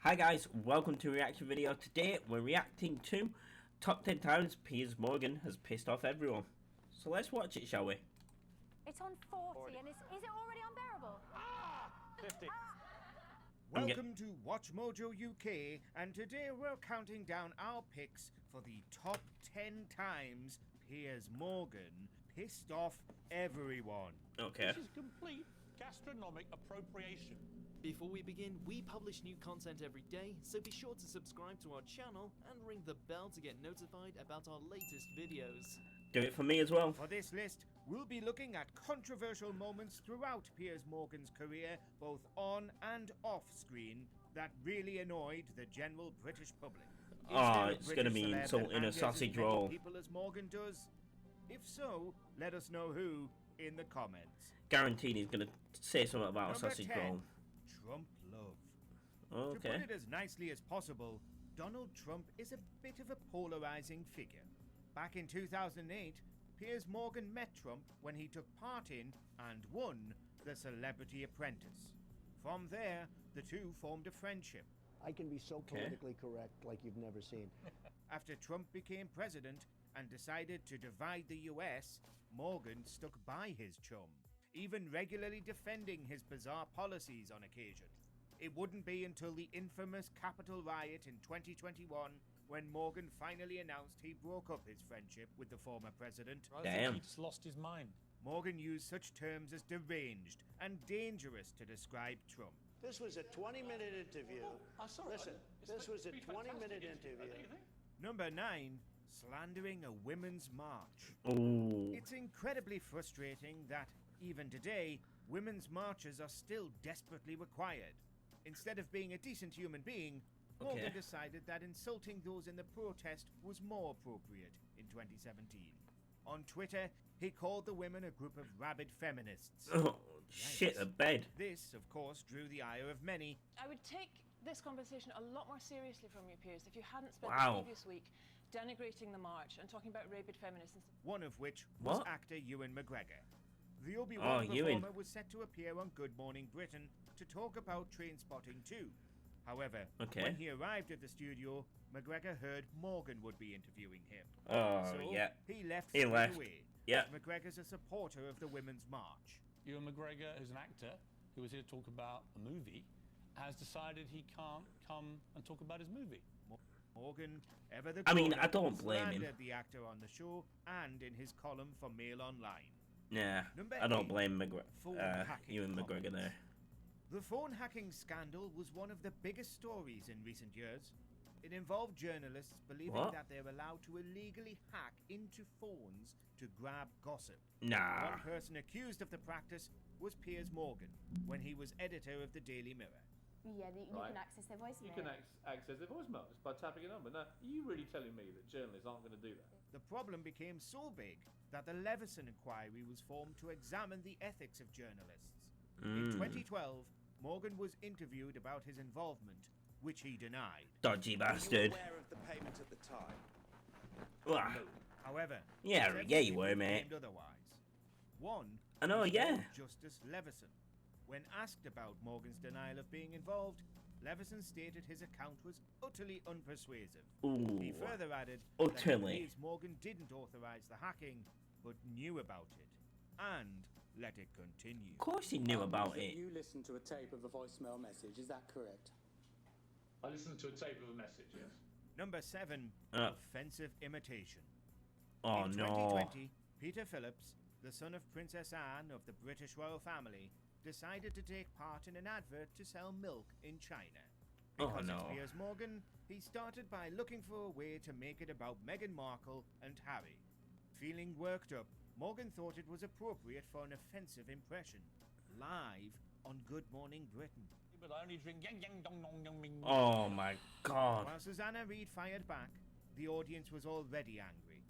Hi guys, welcome to a reaction video. Today we're reacting to top 10 times Piers Morgan has pissed off everyone. So let's watch it, shall we? It's on 40 and is it already unbearable? 50. Welcome to Watch Mojo UK, and today we're counting down our picks for the top 10 times Piers Morgan pissed off everyone. Okay. This is complete gastronomic appropriation. Before we begin, we publish new content every day, so be sure to subscribe to our channel and ring the bell to get notified about our latest videos. Do it for me as well. For this list, we'll be looking at controversial moments throughout Piers Morgan's career, both on and off screen, that really annoyed the general British public. Oh, it's going to be insulting a sausage roll. People as Morgan does? If so, let us know who in the comments. Guaranteed he's going to say something about a sausage 10, roll. Trump love. Okay. To put it as nicely as possible, Donald Trump is a bit of a polarizing figure. Back in 2008, Piers Morgan met Trump when he took part in and won The Celebrity Apprentice. From there, the two formed a friendship. I can be so politically correct like you've never seen. After Trump became president and decided to divide the US, Morgan stuck by his chum, even regularly defending his bizarre policies on occasion. It wouldn't be until the infamous Capitol riot in 2021 when Morgan finally announced he broke up his friendship with the former president. I Damn. think he just lost his mind. Morgan used such terms as deranged and dangerous to describe Trump. This was a 20-minute interview. Listen, this was a 20-minute interview. Number 9. Slandering a women's march. Ooh. It's incredibly frustrating that, even today, women's marches are still desperately required. Instead of being a decent human being, Morgan decided that insulting those in the protest was more appropriate in 2017. On Twitter, he called the women a group of rabid feminists. Oh, shit the bed. This, of course, drew the ire of many. I would take this conversation a lot more seriously from you, Piers, if you hadn't spent Wow. the previous week denigrating the march and talking about rabid feminists. One of which was What? actor Ewan McGregor. The Obi-Wan performer Ewan. was set to appear on Good Morning Britain to talk about Trainspotting 2. However, when he arrived at the studio, McGregor heard Morgan would be interviewing him. Oh, So yeah. he left He straight left. away. Yeah. McGregor's a supporter of the Women's March. Ewan McGregor, who's an actor who was here to talk about a movie, has decided he can't come and talk about his movie. Morgan, ever the I mean, caller, I don't blame him. slandered the actor on the show and in his column for Mail Online. Nah, Number I don't 8, blame phone hacking Ewan McGregor comments. there. The phone hacking scandal was one of the biggest stories in recent years. It involved journalists believing that they're allowed to illegally hack into phones to grab gossip. Nah. One person accused of the practice was Piers Morgan, when he was editor of the Daily Mirror. Yeah, you can access their voicemail. You can access their voicemail just by tapping a number. Now, are you really telling me that journalists aren't going to do that? The problem became so big that the Leveson inquiry was formed to examine the ethics of journalists. In 2012, Morgan was interviewed about his involvement, which he denied. Dodgy bastard. Were you aware of the payment at the time? No. However, Yeah, several yeah, you people were, mate. claimed otherwise. One, I know, was yeah. Justice Leveson. When asked about Morgan's denial of being involved, Leveson stated his account was utterly unpersuasive. Ooh. He further added that he Utterly. believes Morgan didn't authorize the hacking, but knew about it, and let it continue. Of course he knew about it. You listened to a tape of a voicemail message, is that correct? I listened to a tape of a message, yes. Number 7, offensive imitation. Oh In no. 2020, Peter Phillips, the son of Princess Anne of the British royal family, decided to take part in an advert to sell milk in China. Because it's Piers Morgan, he started by looking for a way to make it about Meghan Markle and Harry. Feeling worked up, Morgan thought it was appropriate for an offensive impression, live on Good Morning Britain. But I only drink yang yang dong dong dong ming. Oh my god. While Susanna Reid fired back, the audience was already angry.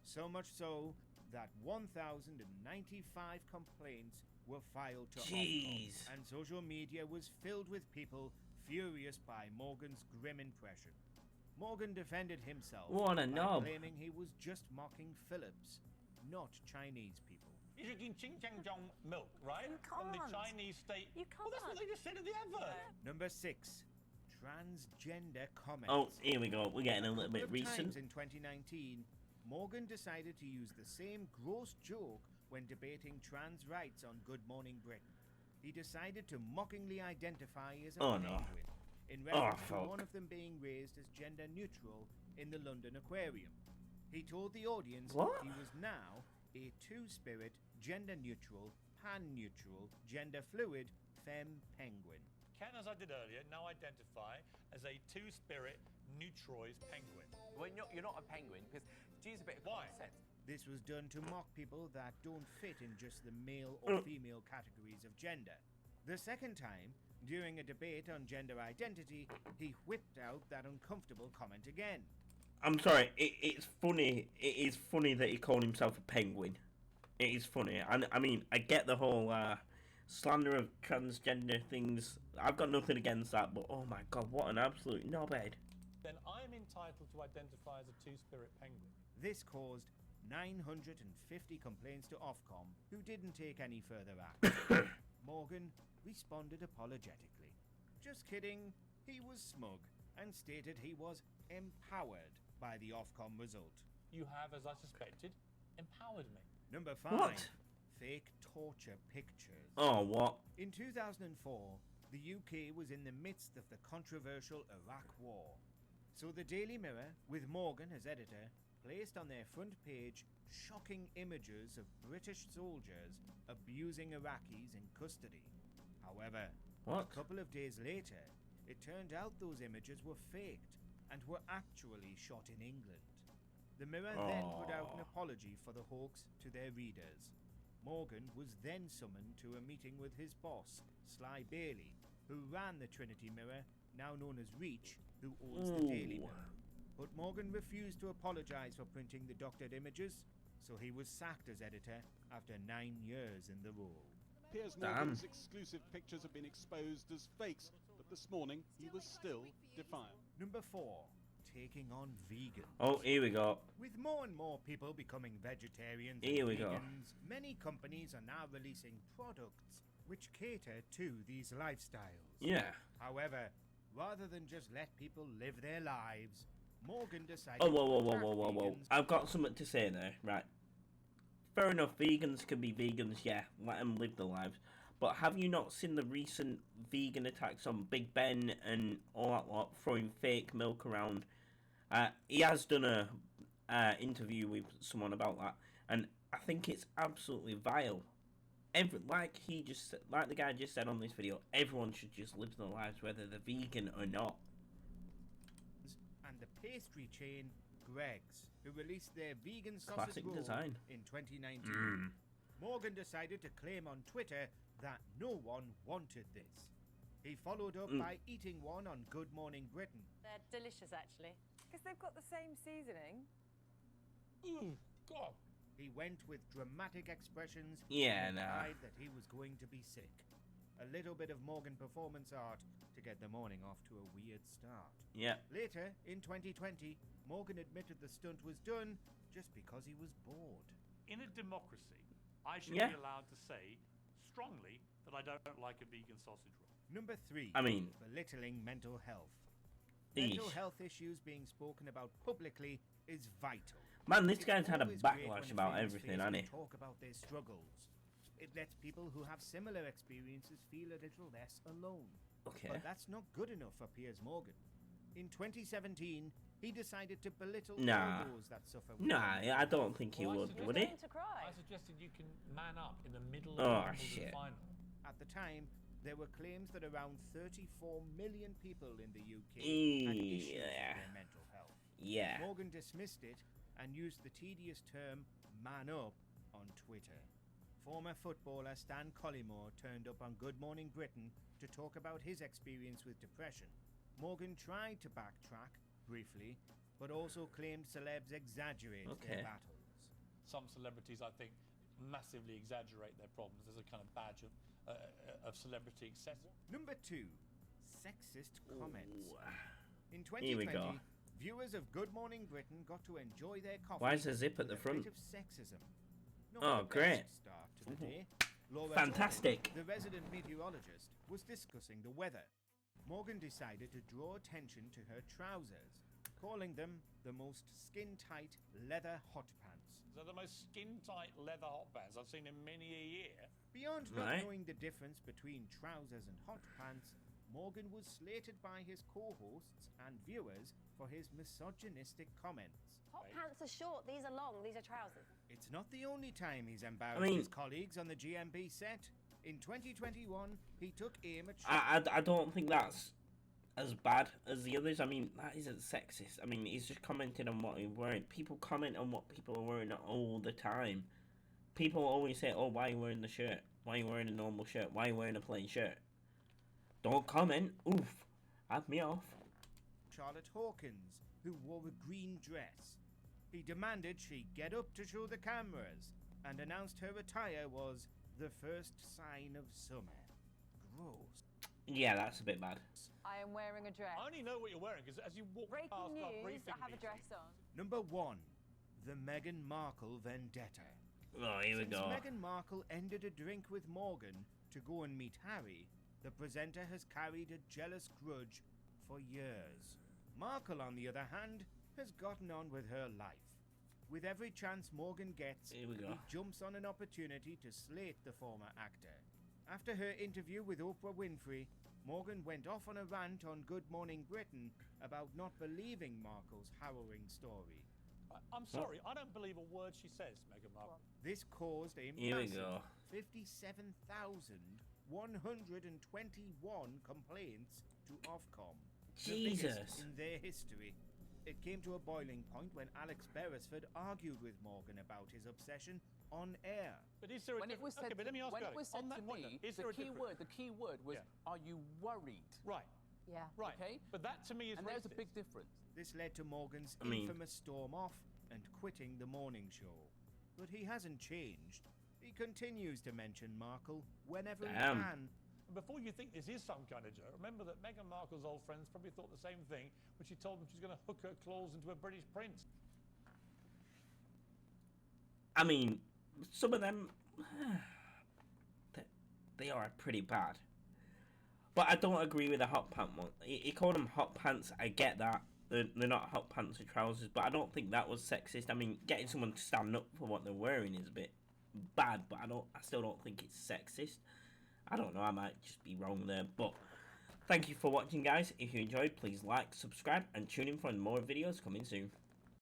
So much so that 1,095 complaints were filed to Ofcom, and social media was filled with people furious by Morgan's grim impression. Morgan defended himself What a by knob. claiming he was just mocking Phillips, not Chinese people. You're drinking ching chang jong milk, right? You From the can't. Chinese state. You can't. Well, that's what they just said in the advert. Number 6. transgender comments. Oh, here we go. We're getting a little bit recent. In 2019, Morgan decided to use the same gross joke when debating trans rights on Good Morning Britain. He decided to mockingly identify as a penguin in reference to one of them being raised as gender neutral in the London Aquarium. He told the audience he was now a two-spirit, gender-neutral, pan-neutral, gender-fluid femme penguin. Can, as I did earlier, now identify as a two-spirit, neutroid penguin. Well, you're not a penguin, because to use a bit of common sense. This was done to mock people that don't fit in just the male or female categories of gender. The second time, during a debate on gender identity, he whipped out that uncomfortable comment again. I'm sorry, it's funny. It is funny that he called himself a penguin. It is funny. I mean, I get the whole slander of transgender things. I've got nothing against that, but oh my god, what an absolute knobhead. Then I'm entitled to identify as a two-spirit penguin. This caused 950 complaints to Ofcom, who didn't take any further action. Morgan responded apologetically. Just kidding, he was smug and stated he was empowered by the Ofcom result. You have, as I suspected, empowered me. Number 5. What? Fake torture pictures. Oh, what? In 2004, the UK was in the midst of the controversial Iraq War. So the Daily Mirror, with Morgan as editor, placed on their front page shocking images of British soldiers abusing Iraqis in custody. However, a couple of days later, it turned out those images were faked and were actually shot in England. The Mirror then put out an apology for the hoax to their readers. Morgan was then summoned to a meeting with his boss, Sly Bailey, who ran the Trinity Mirror, now known as Reach, who owns the Daily Mirror. But Morgan refused to apologize for printing the doctored images, so he was sacked as editor after 9 years in the role. Piers Morgan's exclusive pictures have been exposed as fakes, but this morning he was still defiant. Number 4. Taking on vegans. Oh, here we go. With more and more people becoming vegetarians and vegans, many companies are now releasing products which cater to these lifestyles. Yeah. However, rather than just let people live their lives, Morgan decided whoa. I've got something to say there, right? Fair enough, vegans can be vegans, yeah, let them live their lives. But have you not seen the recent vegan attacks on Big Ben and all that lot, throwing fake milk around? He has done a interview with someone about that, and I think it's absolutely vile. Like the guy just said on this video, everyone should just live their lives whether they're vegan or not. And the pastry chain Greggs, who released their vegan sausage roll in 2019. Morgan decided to claim on Twitter that no one wanted this. He followed up by eating one on Good Morning Britain. They're delicious, actually. Because they've got the same seasoning. God. He went with dramatic expressions and implied that he was going to be sick. A little bit of Morgan performance art to get the morning off to a weird start. Yeah. Later, in 2020, Morgan admitted the stunt was done just because he was bored. In a democracy, I should be allowed to say strongly that I don't like a vegan sausage roll. Number 3. I mean, belittling mental health. Mental health issues being spoken about publicly is vital. Man, this guy's had a backlash about everything, hasn't he? Talk about their struggles. It lets people who have similar experiences feel a little less alone. Okay. But that's not good enough for Piers Morgan. In 2017, he decided to belittle all those that suffer with I don't think he would he? I suggested you can man up in the middle of the final. At the time, there were claims that around 34 million people in the UK had issues with their mental health. Yeah. Morgan dismissed it and used the tedious term man up on Twitter. Former footballer Stan Collymore turned up on Good Morning Britain to talk about his experience with depression. Morgan tried to backtrack briefly, but also claimed celebs exaggerate their battles. Some celebrities, I think, massively exaggerate their problems. There's a kind of badge of celebrity excess. Number 2, sexist comments. In 2020, viewers of Good Morning Britain got to enjoy their coffee. Why is there a zip at the front? Bit of sexism. Great. Start to the day. Laura Fantastic. Jordan, the resident meteorologist, was discussing the weather. Morgan decided to draw attention to her trousers, calling them the most skin-tight leather hot pants. They're the most skin-tight leather hot pants I've seen in many a year. Beyond not knowing the difference between trousers and hot pants, Morgan was slated by his co-hosts and viewers for his misogynistic comments. Hot pants are short, these are long, these are trousers. It's not the only time he's embarrassed his colleagues on the GMB set. In 2021, he took aim at... I don't think that's as bad as the others. I mean, that isn't sexist. I mean, he's just commenting on what he's wearing. People comment on what people are wearing all the time. People always say, oh, why are you wearing the shirt? Why are you wearing a normal shirt? Why are you wearing a plain shirt? Don't comment. Oof. Have me off. Charlotte Hawkins, who wore a green dress. He demanded she get up to show the cameras and announced her attire was the first sign of summer. Gross. Yeah, that's a bit bad. I am wearing a dress. I only know what you're wearing because as you walk past our briefing I have a meeting- dress on. Number 1. The Meghan Markle vendetta. Oh, here we go. Since Meghan Markle ended a drink with Morgan to go and meet Harry, the presenter has carried a jealous grudge for years. Markle, on the other hand, has gotten on with her life. With every chance Morgan gets, Here we go. he jumps on an opportunity to slate the former actor. After her interview with Oprah Winfrey, Morgan went off on a rant on Good Morning Britain about not believing Markle's harrowing story. I'm sorry, I don't believe a word she says, Meghan Markle. This caused a Here we massive go. 57,121 complaints to Ofcom. The Jesus. biggest in their history. It came to a boiling point when Alex Beresford argued with Morgan about his obsession on air. But is there a When it was said, but let me ask when you, it was said on that to point, me, is there a difference? the key word was, are you worried? Right. Yeah. Right. Okay. But that to me is And there's a big difference. This led to Morgan's I mean- infamous storm off and quitting the morning show. But he hasn't changed. He continues to mention Markle whenever he Damn. can. Before you think this is some kind of joke, remember that Meghan Markle's old friends probably thought the same thing when she told them she's going to hook her claws into a British prince. I mean, some of them, they are pretty bad. But I don't agree with the hot pant one. He called them hot pants. I get that. They're not hot pants or trousers, but I don't think that was sexist. I mean, getting someone to stand up for what they're wearing is a bit bad, but I still don't think it's sexist. I don't know, I might just be wrong there, but thank you for watching, guys. If you enjoyed, please like, subscribe, and tune in for more videos coming soon.